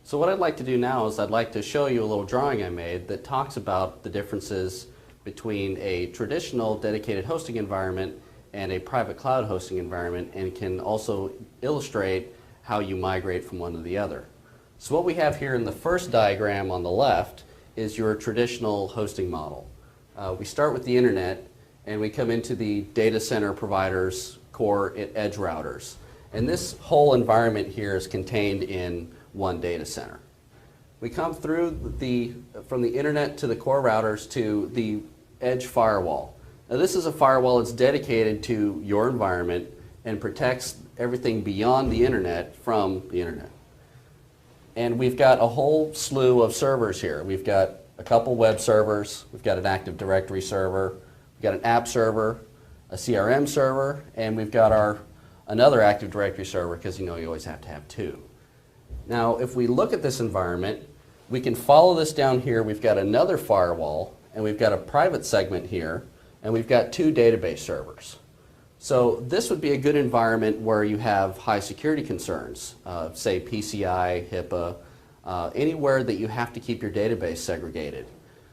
So what I'd like to do now is I'd like to show you a little drawing I made that talks about the differences between a traditional dedicated hosting environment and a private cloud hosting environment, and can also illustrate how you migrate from one to the other. So what we have here in the first diagram on the left is your traditional hosting model. We start with the internet and we come into the data center providers, core edge routers. And this whole environment here is contained in one data center. We come through from the internet to the core routers to the edge firewall. Now this is a firewall that's dedicated to your environment and protects everything beyond the internet from the internet. And we've got a whole slew of servers here. We've got a couple web servers, we've got an Active Directory server, we've got an app server, a CRM server, and we've got another Active Directory server, because you always have to have two. Now if we look at this environment, we can follow this down here. We've got another firewall, and we've got a private segment here, and we've got two database servers. So this would be a good environment where you have high security concerns, say PCI, HIPAA, anywhere that you have to keep your database segregated.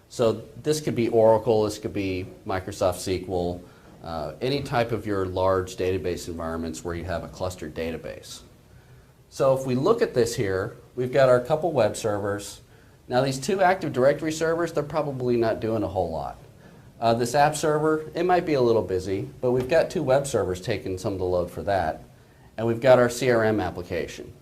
So this could be Oracle, this could be Microsoft SQL, any type of your large database environments where you have a clustered database. So if we look at this here, we've got our couple web servers. Now these two Active Directory servers, they're probably not doing a whole lot. This app server, it might be a little busy, but we've got two web servers taking some of the load for that. And we've got our CRM application.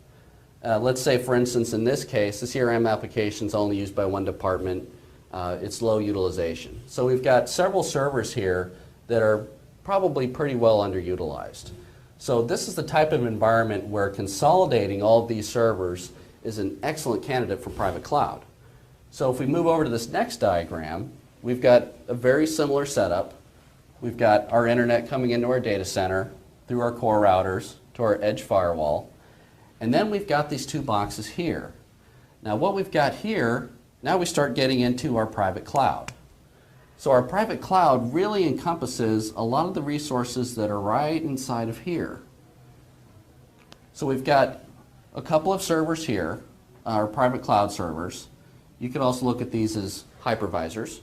Let's say, for instance, in this case, the CRM application is only used by one department. It's low utilization. So we've got several servers here that are probably pretty well underutilized. So this is the type of environment where consolidating all of these servers is an excellent candidate for private cloud. So if we move over to this next diagram, we've got a very similar setup. We've got our internet coming into our data center through our core routers to our edge firewall. And then we've got these two boxes here. Now what we've got here, now we start getting into our private cloud. So our private cloud really encompasses a lot of the resources that are right inside of here. So we've got a couple of servers here, our private cloud servers. You could also look at these as hypervisors.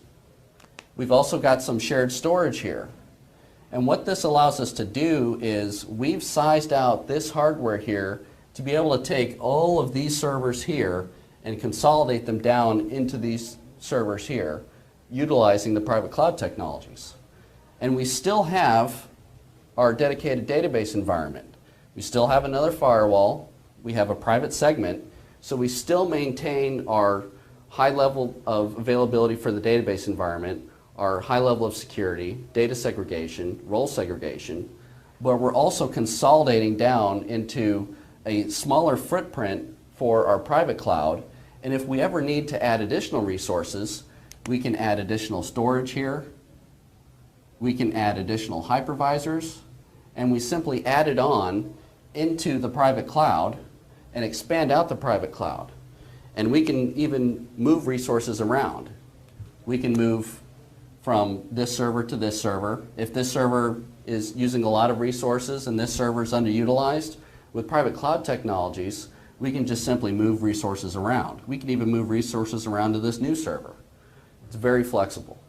We've also got some shared storage here. And what this allows us to do is we've sized out this hardware here to be able to take all of these servers here and consolidate them down into these servers here, utilizing the private cloud technologies. And we still have our dedicated database environment. We still have another firewall. We have a private segment. So we still maintain our high level of availability for the database environment, our high level of security, data segregation, role segregation, but we're also consolidating down into a smaller footprint for our private cloud. And if we ever need to add additional resources, we can add additional storage here, we can add additional hypervisors, and we simply add it on into the private cloud and expand out the private cloud. And we can even move resources around. We can move from this server to this server. If this server is using a lot of resources and this server is underutilized, with private cloud technologies, we can just simply move resources around. We can even move resources around to this new server. It's very flexible.